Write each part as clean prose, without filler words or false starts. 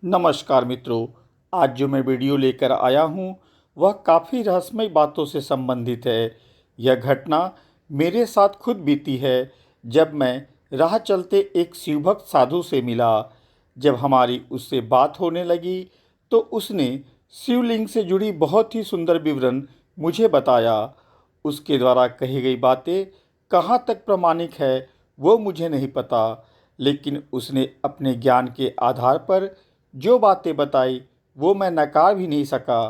नमस्कार मित्रों। आज जो मैं वीडियो लेकर आया हूँ वह काफ़ी रहस्यमय बातों से संबंधित है। यह घटना मेरे साथ खुद बीती है जब मैं राह चलते एक शिवभक्त साधु से मिला। जब हमारी उससे बात होने लगी तो उसने शिवलिंग से जुड़ी बहुत ही सुंदर विवरण मुझे बताया। उसके द्वारा कही गई बातें कहाँ तक प्रामाणिक है वो मुझे नहीं पता, लेकिन उसने अपने ज्ञान के आधार पर जो बातें बताई वो मैं नकार भी नहीं सका,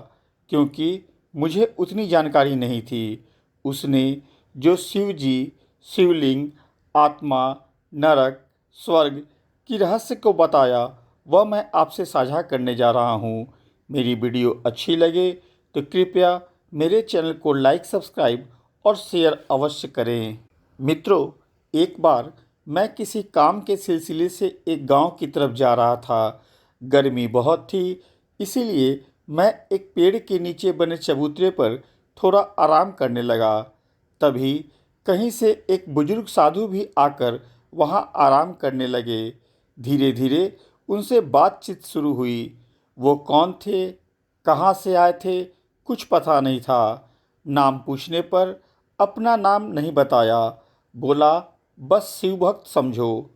क्योंकि मुझे उतनी जानकारी नहीं थी। उसने जो शिव जी, शिवलिंग, आत्मा, नरक, स्वर्ग की रहस्य को बताया वह मैं आपसे साझा करने जा रहा हूँ। मेरी वीडियो अच्छी लगे तो कृपया मेरे चैनल को लाइक, सब्सक्राइब और शेयर अवश्य करें। मित्रों, एक बार मैं किसी काम के सिलसिले से एक गांव की तरफ जा रहा था। गर्मी बहुत थी, इसीलिए मैं एक पेड़ के नीचे बने चबूतरे पर थोड़ा आराम करने लगा। तभी कहीं से एक बुजुर्ग साधु भी आकर वहां आराम करने लगे। धीरे धीरे उनसे बातचीत शुरू हुई। वो कौन थे, कहाँ से आए थे, कुछ पता नहीं था। नाम पूछने पर अपना नाम नहीं बताया, बोला बस शिव भक्त समझो।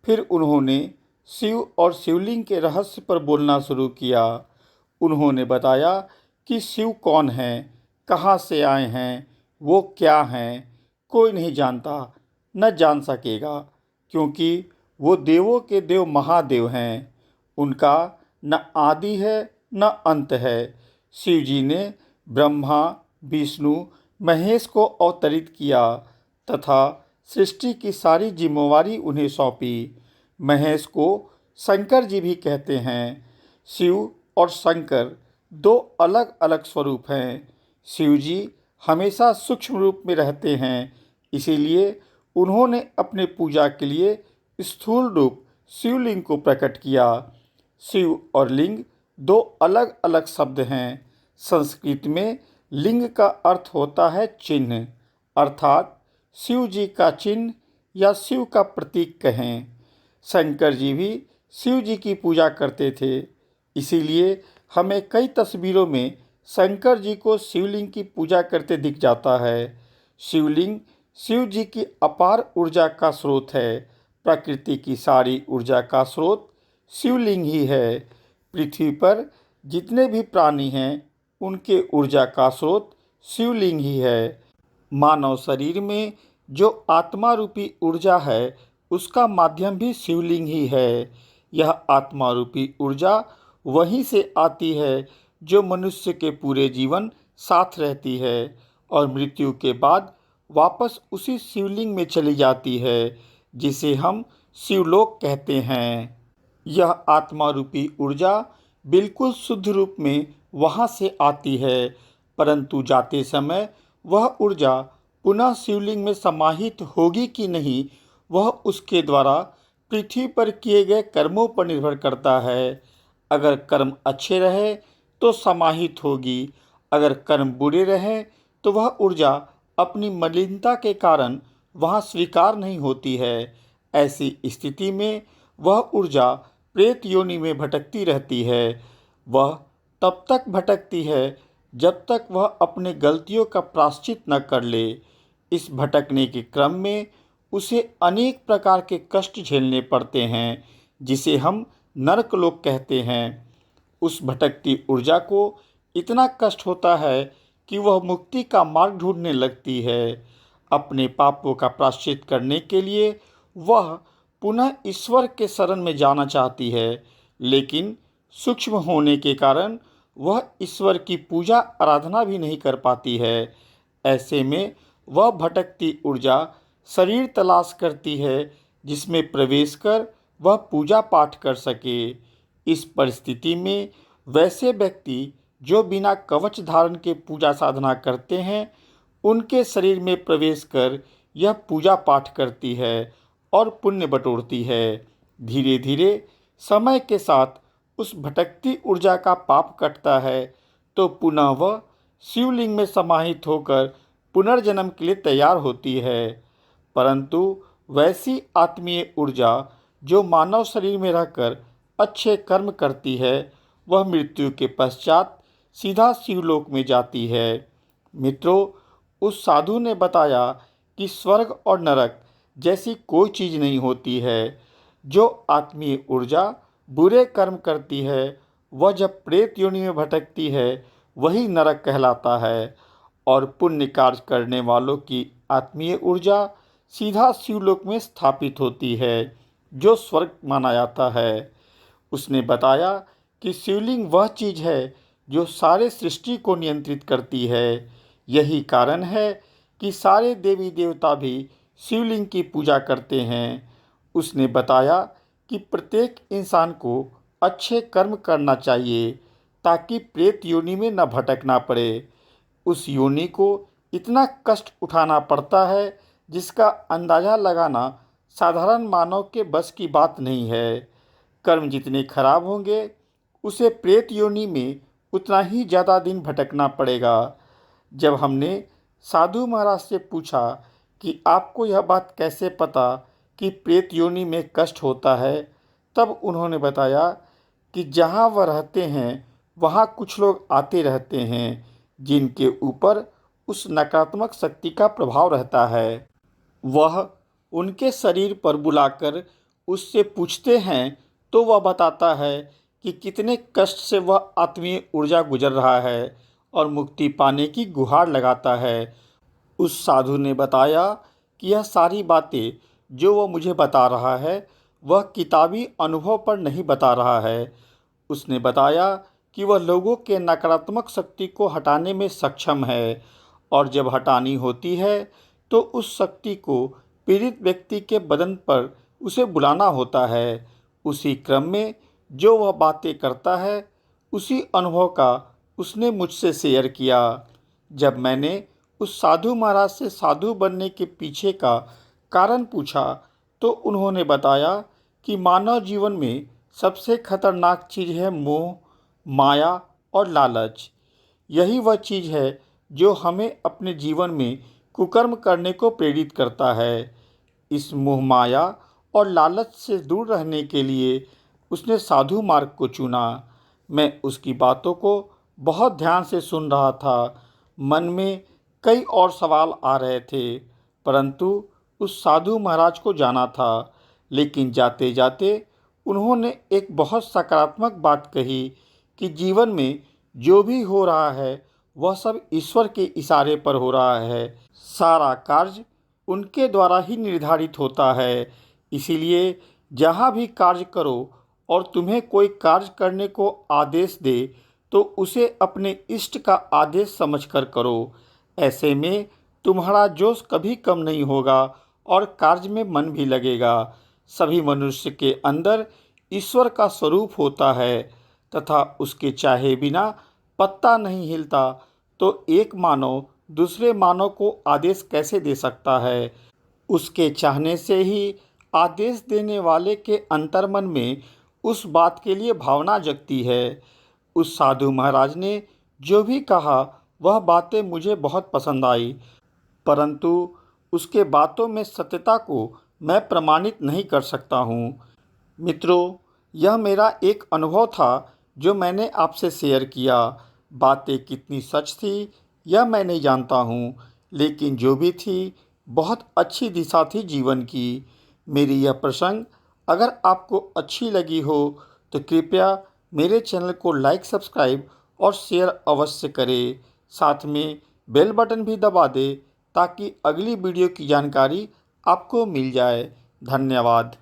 फिर उन्होंने शिव और शिवलिंग के रहस्य पर बोलना शुरू किया। उन्होंने बताया कि शिव कौन हैं, कहाँ से आए हैं, वो क्या हैं, कोई नहीं जानता, न जान सकेगा, क्योंकि वो देवों के देव महादेव हैं। उनका न आदि है न अंत है। शिव जी ने ब्रह्मा, विष्णु, महेश को अवतरित किया तथा सृष्टि की सारी जिम्मेवारी उन्हें सौंपी। महेश को शंकर जी भी कहते हैं। शिव और शंकर दो अलग अलग स्वरूप हैं। शिव जी हमेशा सूक्ष्म रूप में रहते हैं, इसीलिए उन्होंने अपने पूजा के लिए स्थूल रूप शिवलिंग को प्रकट किया। शिव और लिंग दो अलग अलग शब्द हैं। संस्कृत में लिंग का अर्थ होता है चिन्ह, अर्थात शिव जी का चिन्ह या शिव का प्रतीक कहें। शंकर जी भी शिव जी की पूजा करते थे, इसीलिए हमें कई तस्वीरों में शंकर जी को शिवलिंग की पूजा करते दिख जाता है। शिवलिंग शिव जी की अपार ऊर्जा का स्रोत है। प्रकृति की सारी ऊर्जा का स्रोत शिवलिंग ही है। पृथ्वी पर जितने भी प्राणी हैं उनके ऊर्जा का स्रोत शिवलिंग ही है। मानव शरीर में जो आत्मा रूपी ऊर्जा है उसका माध्यम भी शिवलिंग ही है। यह आत्मा रूपी ऊर्जा वहीं से आती है जो मनुष्य के पूरे जीवन साथ रहती है और मृत्यु के बाद वापस उसी शिवलिंग में चली जाती है, जिसे हम शिवलोक कहते हैं। यह आत्मा रूपी ऊर्जा बिल्कुल शुद्ध रूप में वहाँ से आती है, परंतु जाते समय वह ऊर्जा पुनः शिवलिंग में समाहित होगी कि नहीं, वह उसके द्वारा पृथ्वी पर किए गए कर्मों पर निर्भर करता है। अगर कर्म अच्छे रहे तो समाहित होगी, अगर कर्म बुरे रहे तो वह ऊर्जा अपनी मलिनता के कारण वहाँ स्वीकार नहीं होती है। ऐसी स्थिति में वह ऊर्जा प्रेत योनि में भटकती रहती है। वह तब तक भटकती है जब तक वह अपने गलतियों का प्रायश्चित न कर ले। इस भटकने के क्रम में उसे अनेक प्रकार के कष्ट झेलने पड़ते हैं, जिसे हम नरकलोक कहते हैं। उस भटकती ऊर्जा को इतना कष्ट होता है कि वह मुक्ति का मार्ग ढूंढने लगती है। अपने पापों का प्रायश्चित करने के लिए वह पुनः ईश्वर के शरण में जाना चाहती है, लेकिन सूक्ष्म होने के कारण वह ईश्वर की पूजा आराधना भी नहीं कर पाती है। ऐसे में वह भटकती ऊर्जा शरीर तलाश करती है जिसमें प्रवेश कर वह पूजा पाठ कर सके। इस परिस्थिति में वैसे व्यक्ति जो बिना कवच धारण के पूजा साधना करते हैं, उनके शरीर में प्रवेश कर यह पूजा पाठ करती है और पुण्य बटोरती है। धीरे धीरे समय के साथ उस भटकती ऊर्जा का पाप कटता है तो पुनः वह शिवलिंग में समाहित होकर पुनर्जन्म के लिए तैयार होती है। परंतु वैसी आत्मीय ऊर्जा जो मानव शरीर में रहकर अच्छे कर्म करती है वह मृत्यु के पश्चात सीधा शिवलोक में जाती है। मित्रों, उस साधु ने बताया कि स्वर्ग और नरक जैसी कोई चीज़ नहीं होती है। जो आत्मीय ऊर्जा बुरे कर्म करती है वह जब प्रेत योनि में भटकती है वही नरक कहलाता है, और पुण्य कार्य करने वालों की आत्मीय ऊर्जा सीधा शिवलोक में स्थापित होती है, जो स्वर्ग माना जाता है। उसने बताया कि शिवलिंग वह चीज़ है जो सारे सृष्टि को नियंत्रित करती है। यही कारण है कि सारे देवी देवता भी शिवलिंग की पूजा करते हैं। उसने बताया कि प्रत्येक इंसान को अच्छे कर्म करना चाहिए ताकि प्रेत योनि में न भटकना पड़े। उस योनि को इतना कष्ट उठाना पड़ता है जिसका अंदाज़ा लगाना साधारण मानव के बस की बात नहीं है। कर्म जितने खराब होंगे उसे प्रेत योनि में उतना ही ज़्यादा दिन भटकना पड़ेगा। जब हमने साधु महाराज से पूछा कि आपको यह बात कैसे पता कि प्रेत योनि में कष्ट होता है, तब उन्होंने बताया कि जहाँ वह रहते हैं वहाँ कुछ लोग आते रहते हैं जिनके ऊपर उस नकारात्मक शक्ति का प्रभाव रहता है। वह उनके शरीर पर बुलाकर उससे पूछते हैं तो वह बताता है कि कितने कष्ट से वह आत्मीय ऊर्जा गुजर रहा है और मुक्ति पाने की गुहार लगाता है। उस साधु ने बताया कि यह सारी बातें जो वह मुझे बता रहा है वह किताबी अनुभव पर नहीं बता रहा है। उसने बताया कि वह लोगों के नकारात्मक शक्ति को हटाने में सक्षम है, और जब हटानी होती है तो उस शक्ति को पीड़ित व्यक्ति के बदन पर उसे बुलाना होता है। उसी क्रम में जो वह बातें करता है उसी अनुभव का उसने मुझसे शेयर किया। जब मैंने उस साधु महाराज से साधु बनने के पीछे का कारण पूछा तो उन्होंने बताया कि मानव जीवन में सबसे खतरनाक चीज़ है मोह, माया और लालच। यही वह चीज़ है जो हमें अपने जीवन में कुकर्म करने को प्रेरित करता है। इस मोह, माया और लालच से दूर रहने के लिए उसने साधु मार्ग को चुना। मैं उसकी बातों को बहुत ध्यान से सुन रहा था। मन में कई और सवाल आ रहे थे, परंतु उस साधु महाराज को जाना था। लेकिन जाते जाते उन्होंने एक बहुत सकारात्मक बात कही कि जीवन में जो भी हो रहा है वह सब ईश्वर के इशारे पर हो रहा है। सारा कार्य उनके द्वारा ही निर्धारित होता है। इसीलिए जहाँ भी कार्य करो और तुम्हें कोई कार्य करने को आदेश दे तो उसे अपने इष्ट का आदेश समझकर करो। ऐसे में तुम्हारा जोश कभी कम नहीं होगा और कार्य में मन भी लगेगा। सभी मनुष्य के अंदर ईश्वर का स्वरूप होता है तथा उसके चाहे बिना पत्ता नहीं हिलता, तो एक मानव दूसरे मानव को आदेश कैसे दे सकता है। उसके चाहने से ही आदेश देने वाले के अंतर्मन में उस बात के लिए भावना जगती है। उस साधु महाराज ने जो भी कहा वह बातें मुझे बहुत पसंद आई, परंतु उसके बातों में सत्यता को मैं प्रमाणित नहीं कर सकता हूँ। मित्रों, यह मेरा एक अनुभव था जो मैंने आपसे शेयर किया। बातें कितनी सच थी यह मैं नहीं जानता हूँ, लेकिन जो भी थी बहुत अच्छी दिशा थी जीवन की। मेरी यह प्रसंग अगर आपको अच्छी लगी हो तो कृपया मेरे चैनल को लाइक, सब्सक्राइब और शेयर अवश्य करें। साथ में बेल बटन भी दबा दें ताकि अगली वीडियो की जानकारी आपको मिल जाए। धन्यवाद।